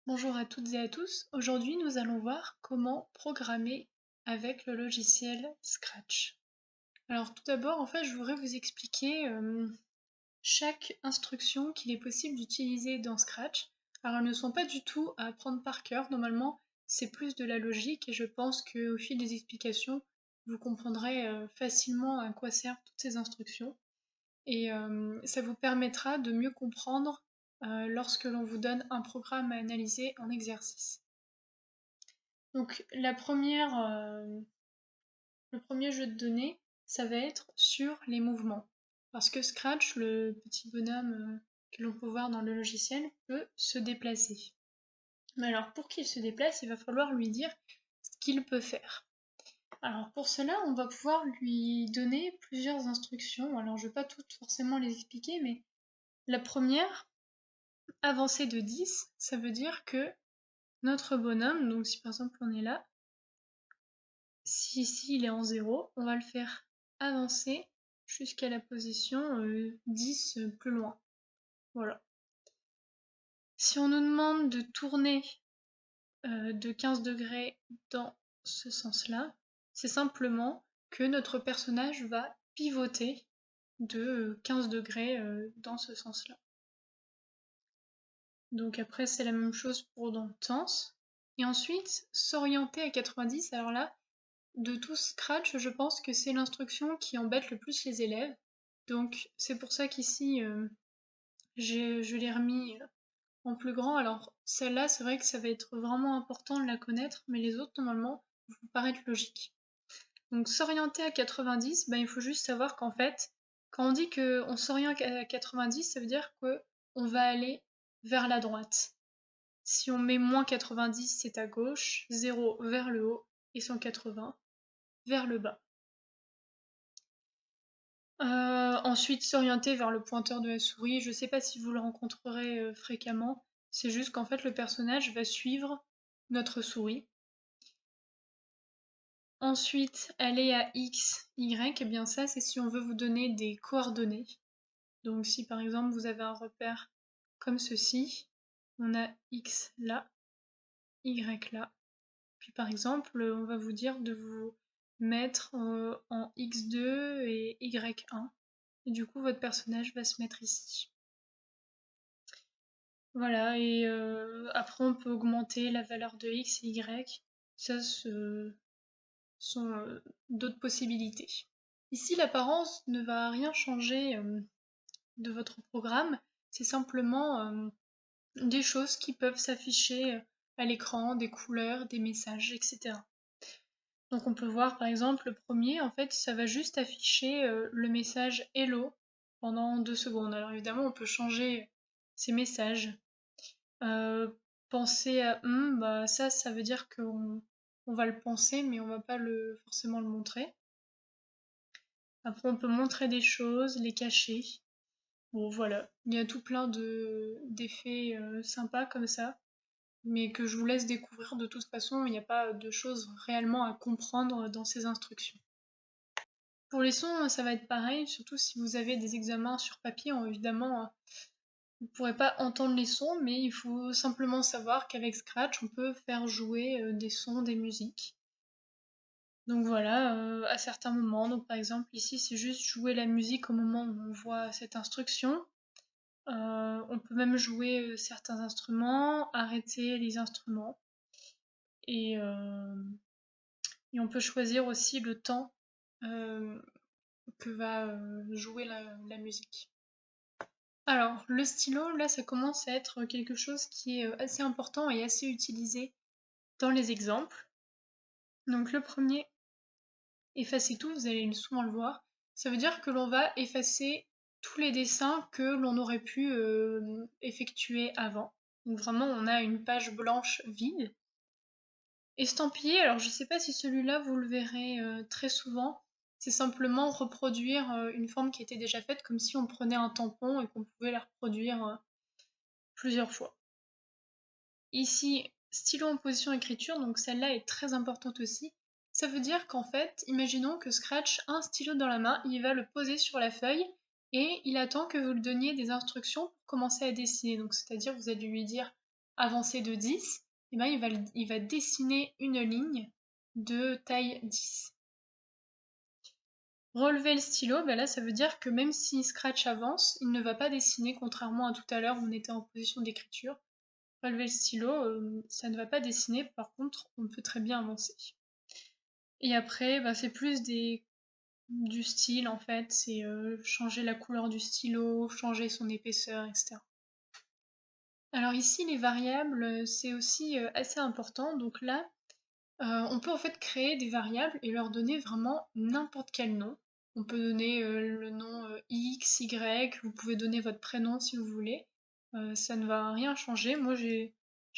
Bonjour à toutes et à tous. Aujourd'hui, nous allons voir comment programmer avec le logiciel Scratch. Alors tout d'abord, je voudrais vous expliquer chaque instruction qu'il est possible d'utiliser dans Scratch. Alors elles ne sont pas du tout à apprendre par cœur. Normalement, c'est plus de la logique et je pense qu'au fil des explications, vous comprendrez facilement à quoi servent toutes ces instructions. Et ça vous permettra de mieux comprendre lorsque l'on vous donne un programme à analyser en exercice. Donc le premier jeu de données, ça va être sur les mouvements. Parce que Scratch, le petit bonhomme que l'on peut voir dans le logiciel, peut se déplacer. Mais alors pour qu'il se déplace, il va falloir lui dire ce qu'il peut faire. Alors pour cela, on va pouvoir lui donner plusieurs instructions. Alors je ne vais pas toutes forcément les expliquer, mais la première, avancer de 10, ça veut dire que notre bonhomme, donc si par exemple on est là, si ici il est en 0, on va le faire avancer jusqu'à la position 10 plus loin. Voilà. Si on nous demande de tourner de 15 degrés dans ce sens-là, c'est simplement que notre personnage va pivoter de 15 degrés dans ce sens-là. Donc après, c'est la même chose pour dans le sens. Et ensuite, s'orienter à 90, alors là, de tout Scratch, je pense que c'est l'instruction qui embête le plus les élèves. Donc c'est pour ça qu'ici, je l'ai remis en plus grand. Alors celle-là, c'est vrai que ça va être vraiment important de la connaître, mais les autres, normalement, vous paraître logiques. Donc s'orienter à 90, il faut juste savoir qu'en fait, quand on dit qu'on s'oriente à 90, ça veut dire qu'on va aller vers la droite. Si on met moins 90, c'est à gauche, 0 vers le haut et 180 vers le bas. Ensuite, s'orienter vers le pointeur de la souris. Je ne sais pas si vous le rencontrerez fréquemment. C'est juste qu'en fait, le personnage va suivre notre souris. Ensuite, aller à X, Y, et bien ça, c'est si on veut vous donner des coordonnées. Donc si par exemple vous avez un repère comme ceci, on a X là, Y là. Puis par exemple, on va vous dire de vous mettre en X2 et Y1. Et du coup, votre personnage va se mettre ici. Voilà, et après on peut augmenter la valeur de X et Y. Ça, ce sont d'autres possibilités. Ici, l'apparence ne va rien changer de votre programme. C'est simplement des choses qui peuvent s'afficher à l'écran, des couleurs, des messages, etc. Donc on peut voir par exemple le premier, en fait, ça va juste afficher le message Hello pendant 2 secondes. Alors évidemment, on peut changer ces messages. Penser à ça veut dire qu'on va le penser, mais on va pas forcément le montrer. Après, on peut montrer des choses, les cacher. Bon, voilà. Il y a tout plein d'effets sympas comme ça, mais que je vous laisse découvrir. De toute façon, il n'y a pas de choses réellement à comprendre dans ces instructions. Pour les sons, ça va être pareil, surtout si vous avez des examens sur papier, évidemment, vous ne pourrez pas entendre les sons, mais il faut simplement savoir qu'avec Scratch, on peut faire jouer des sons, des musiques. Donc voilà, à certains moments, donc par exemple ici c'est juste jouer la musique au moment où on voit cette instruction. On peut même jouer certains instruments, arrêter les instruments. Et, euh, et on peut choisir aussi le temps euh, que va jouer la musique. Alors, le stylo, là, ça commence à être quelque chose qui est assez important et assez utilisé dans les exemples. Donc, le premier, effacer tout, vous allez souvent le voir. Ça veut dire que l'on va effacer tous les dessins que l'on aurait pu effectuer avant. Donc, vraiment, on a une page blanche vide. Estampiller, alors je sais pas si celui-là vous le verrez très souvent. C'est simplement reproduire une forme qui était déjà faite, comme si on prenait un tampon et qu'on pouvait la reproduire plusieurs fois. Ici, stylo en position écriture, donc celle-là est très importante aussi. Ça veut dire qu'en fait, imaginons que Scratch a un stylo dans la main, il va le poser sur la feuille et il attend que vous lui donniez des instructions pour commencer à dessiner. Donc c'est-à-dire vous allez lui dire avancé de 10, et ben il va dessiner une ligne de taille 10. Relever le stylo, ben là ça veut dire que même si Scratch avance, il ne va pas dessiner, contrairement à tout à l'heure où on était en position d'écriture. Relever le stylo, ça ne va pas dessiner, par contre on peut très bien avancer. Et après, ben, c'est plus du style en fait, c'est changer la couleur du stylo, changer son épaisseur, etc. Alors ici les variables c'est aussi assez important, donc là on peut en fait créer des variables et leur donner vraiment n'importe quel nom. On peut donner le nom X, Y, vous pouvez donner votre prénom si vous voulez. Ça ne va rien changer. Moi je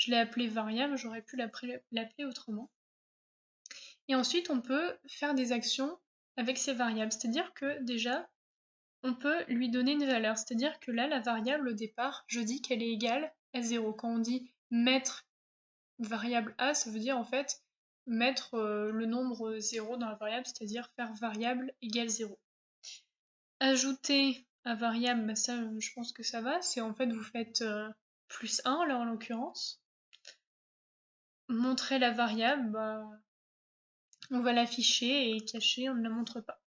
l'ai appelé variable, j'aurais pu l'appeler autrement. Et ensuite on peut faire des actions avec ces variables. C'est-à-dire que déjà on peut lui donner une valeur. C'est-à-dire que là la variable au départ, je dis qu'elle est égale à 0. Quand on dit mettre variable A, ça veut dire en fait mettre le nombre 0 dans la variable, c'est-à-dire faire variable égale 0. Ajouter à variable, bah ça je pense que ça va, c'est en fait vous faites plus 1 là en l'occurrence. Montrer la variable, bah, on va l'afficher et cacher, on ne la montre pas.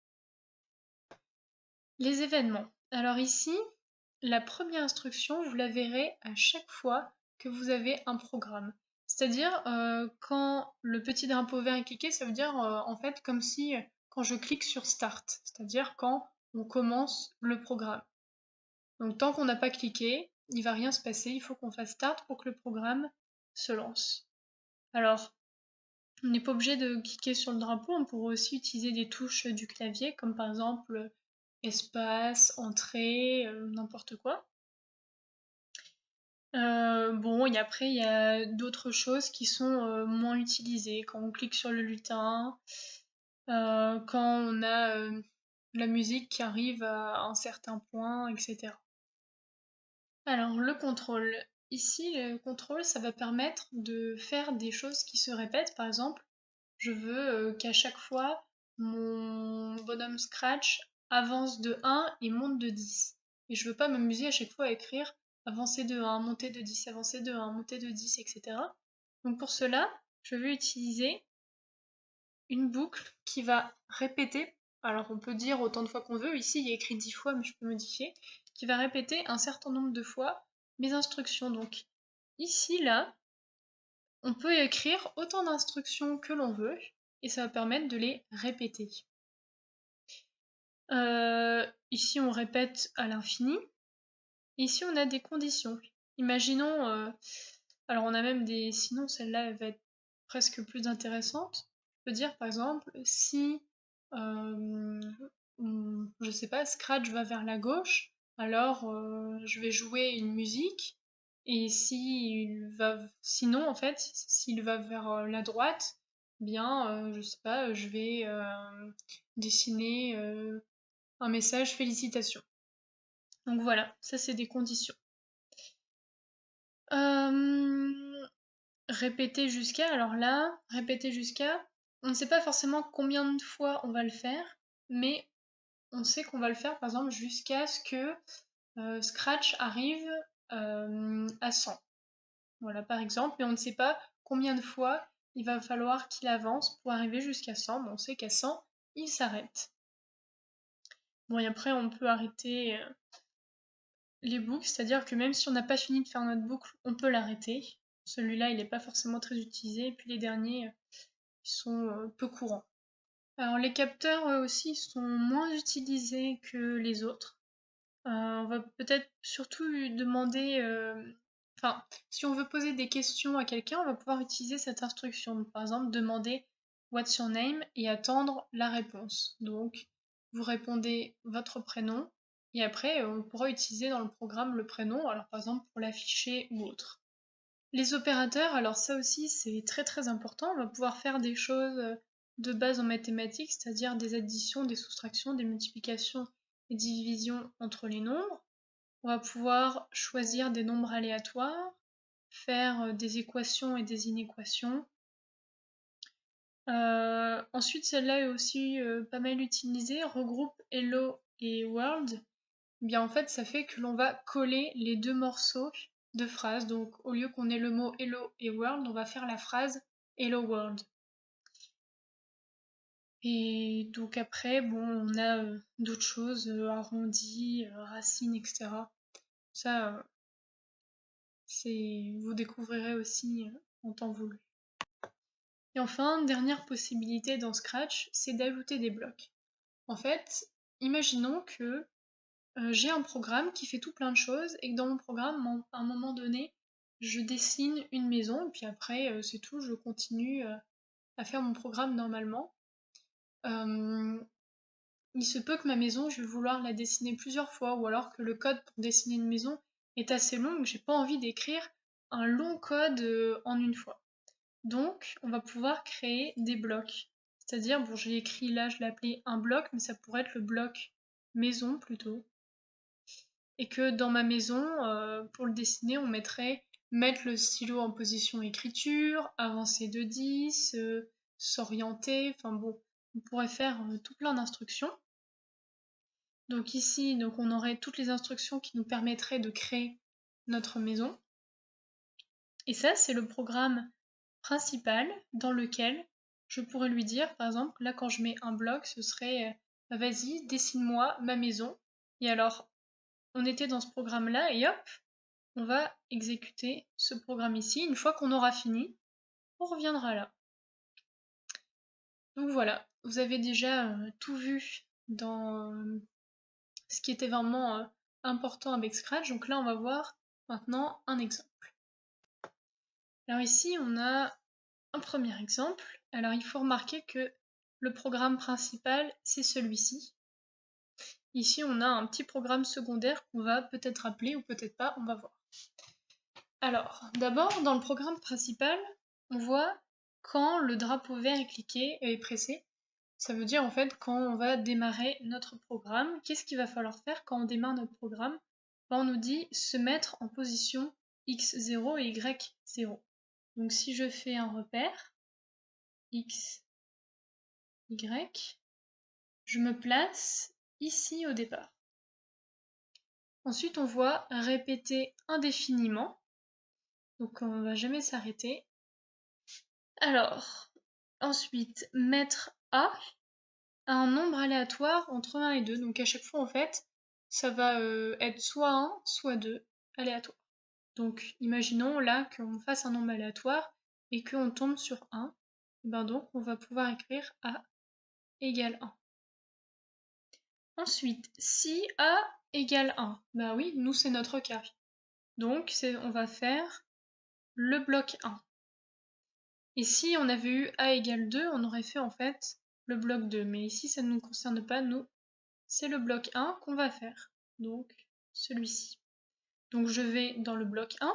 Les événements. Alors ici, la première instruction, vous la verrez à chaque fois que vous avez un programme. C'est-à-dire, quand le petit drapeau vert est cliqué, ça veut dire en fait comme si quand je clique sur Start, c'est-à-dire quand on commence le programme. Donc tant qu'on n'a pas cliqué, il ne va rien se passer, il faut qu'on fasse Start pour que le programme se lance. Alors, on n'est pas obligé de cliquer sur le drapeau, on pourrait aussi utiliser des touches du clavier, comme par exemple espace, entrée, n'importe quoi. Bon, et après, il y a d'autres choses qui sont moins utilisées. Quand on clique sur le lutin, quand on a la musique qui arrive à un certain point, etc. Alors, le contrôle. Ici, le contrôle, ça va permettre de faire des choses qui se répètent. Par exemple, je veux qu'à chaque fois, mon bonhomme Scratch avance de 1 et monte de 10. Et je veux pas m'amuser à chaque fois à écrire avancer de 1, monter de 10, avancer de 1, monter de 10, etc. Donc pour cela, je vais utiliser une boucle qui va répéter, alors on peut dire autant de fois qu'on veut, ici il y a écrit 10 fois mais je peux modifier, qui va répéter un certain nombre de fois mes instructions. Donc ici, là, on peut écrire autant d'instructions que l'on veut et ça va permettre de les répéter. Ici on répète à l'infini. Ici on a des conditions. Imaginons, alors on a même des, sinon celle-là elle va être presque plus intéressante. Je peux dire par exemple si, je sais pas, Scratch va vers la gauche, alors je vais jouer une musique. Et sinon en fait, s'il va vers la droite, bien, je sais pas, je vais dessiner un message félicitations. Donc voilà, ça c'est des conditions. Répéter jusqu'à, alors là, répéter jusqu'à, on ne sait pas forcément combien de fois on va le faire, mais on sait qu'on va le faire par exemple jusqu'à ce que Scratch arrive à 100. Voilà par exemple, mais on ne sait pas combien de fois il va falloir qu'il avance pour arriver jusqu'à 100, mais on sait qu'à 100, il s'arrête. Bon, et après on peut arrêter les boucles, c'est-à-dire que même si on n'a pas fini de faire notre boucle, on peut l'arrêter. Celui-là, il n'est pas forcément très utilisé, et puis les derniers, ils sont peu courants. Alors les capteurs, eux aussi, sont moins utilisés que les autres. On va peut-être surtout lui demander... Enfin, si on veut poser des questions à quelqu'un, on va pouvoir utiliser cette instruction. Donc, par exemple, demander What's your name et attendre la réponse. Donc, vous répondez votre prénom et après, on pourra utiliser dans le programme le prénom, alors par exemple pour l'afficher ou autre. Les opérateurs, alors ça aussi c'est très très important. On va pouvoir faire des choses de base en mathématiques, c'est-à-dire des additions, des soustractions, des multiplications et divisions entre les nombres. On va pouvoir choisir des nombres aléatoires, faire des équations et des inéquations. Ensuite, celle-là est aussi pas mal utilisée, regroupe Hello et World. Bien en fait, ça fait que l'on va coller les deux morceaux de phrase. Donc au lieu qu'on ait le mot hello et world, on va faire la phrase hello world. Et donc après, bon, on a d'autres choses, arrondi, racines, etc. Ça, vous découvrirez aussi en temps voulu. Et enfin, dernière possibilité dans Scratch, c'est d'ajouter des blocs. En fait, imaginons que j'ai un programme qui fait tout plein de choses et que dans mon programme, à un moment donné, je dessine une maison et puis après, c'est tout, je continue à faire mon programme normalement. Il se peut que ma maison, je vais vouloir la dessiner plusieurs fois ou alors que le code pour dessiner une maison est assez long, j'ai pas envie d'écrire un long code en une fois. Donc, on va pouvoir créer des blocs. C'est-à-dire, bon, j'ai écrit là, je l'ai appelé un bloc, mais ça pourrait être le bloc maison plutôt. Et que dans ma maison, pour le dessiner, on mettrait mettre le stylo en position écriture, avancer de 10, s'orienter, enfin bon, on pourrait faire tout plein d'instructions. Donc ici, donc on aurait toutes les instructions qui nous permettraient de créer notre maison. Et ça, c'est le programme principal dans lequel je pourrais lui dire, par exemple, là quand je mets un bloc, ce serait vas-y, dessine-moi ma maison. Et alors, on était dans ce programme-là et hop, on va exécuter ce programme ici. Une fois qu'on aura fini, on reviendra là. Donc voilà, vous avez déjà tout vu dans ce qui était vraiment important avec Scratch. Donc là, on va voir maintenant un exemple. Alors ici, on a un premier exemple. Alors il faut remarquer que le programme principal, c'est celui-ci. Ici, on a un petit programme secondaire qu'on va peut-être appeler ou peut-être pas, on va voir. Alors, d'abord, dans le programme principal, on voit quand le drapeau vert est cliqué et pressé. Ça veut dire en fait quand on va démarrer notre programme. Qu'est-ce qu'il va falloir faire quand on démarre notre programme? On nous dit se mettre en position x0 et y0. Donc si je fais un repère, x, y, je me place ici au départ. Ensuite, on voit répéter indéfiniment. Donc on ne va jamais s'arrêter. Alors, ensuite, mettre A à un nombre aléatoire entre 1 et 2. Donc à chaque fois, en fait, ça va être soit 1, soit 2 aléatoire. Donc imaginons là qu'on fasse un nombre aléatoire et qu'on tombe sur 1. Et ben donc on va pouvoir écrire A égale 1. Ensuite, si A égale 1, ben oui, nous c'est notre cas. Donc on va faire le bloc 1. Et si on avait eu A égale 2, on aurait fait en fait le bloc 2. Mais ici, ça ne nous concerne pas, nous, c'est le bloc 1 qu'on va faire. Donc, celui-ci. Donc, je vais dans le bloc 1.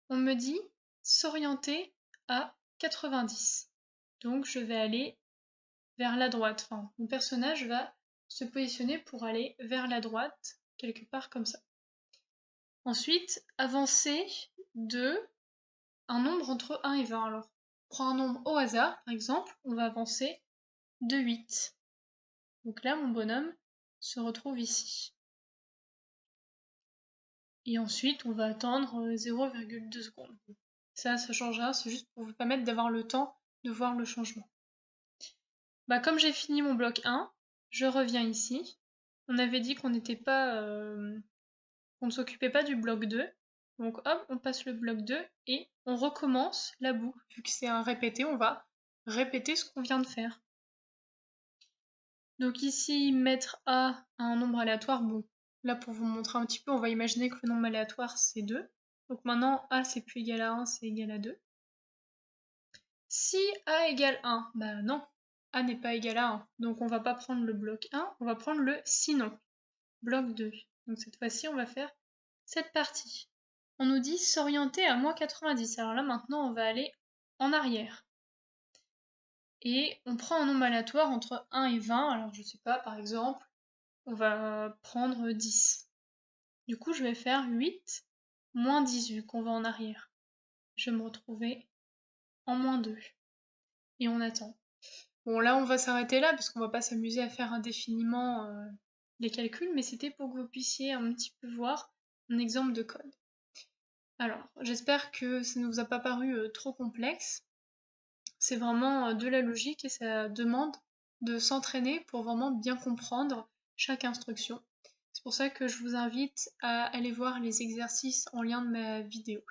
On me dit s'orienter à 90. Donc, je vais aller vers la droite. Enfin, mon personnage va se positionner pour aller vers la droite, quelque part comme ça. Ensuite, avancer de un nombre entre 1 et 20. Alors, prends un nombre au hasard, par exemple, on va avancer de 8. Donc là, mon bonhomme se retrouve ici. Et ensuite, on va attendre 0,2 secondes. Ça change rien, c'est juste pour vous permettre d'avoir le temps de voir le changement. Bah, comme j'ai fini mon bloc 1, je reviens ici. On avait dit qu'on n'était pas, on ne s'occupait pas du bloc 2. Donc hop, on passe le bloc 2 et on recommence la boucle. Vu que c'est un répété, on va répéter ce qu'on vient de faire. Donc ici, mettre A à un nombre aléatoire, bon, là pour vous montrer un petit peu, on va imaginer que le nombre aléatoire c'est 2. Donc maintenant, A c'est plus égal à 1, c'est égal à 2. Si A égale 1, bah non, A n'est pas égal à 1. Donc on va pas prendre le bloc 1, on va prendre le sinon, bloc 2. Donc cette fois-ci, on va faire cette partie. On nous dit s'orienter à moins 90. Alors là maintenant, on va aller en arrière. Et on prend un nombre aléatoire entre 1 et 20. Alors je sais pas, par exemple, on va prendre 10. Du coup, je vais faire 8 moins 10 vu qu'on va en arrière. Je vais me retrouver en moins 2. Et on attend. Bon, là, on va s'arrêter là parce qu'on va pas s'amuser à faire indéfiniment les calculs, mais c'était pour que vous puissiez un petit peu voir un exemple de code. Alors, j'espère que ça ne vous a pas paru trop complexe. C'est vraiment de la logique et ça demande de s'entraîner pour vraiment bien comprendre chaque instruction. C'est pour ça que je vous invite à aller voir les exercices en lien de ma vidéo.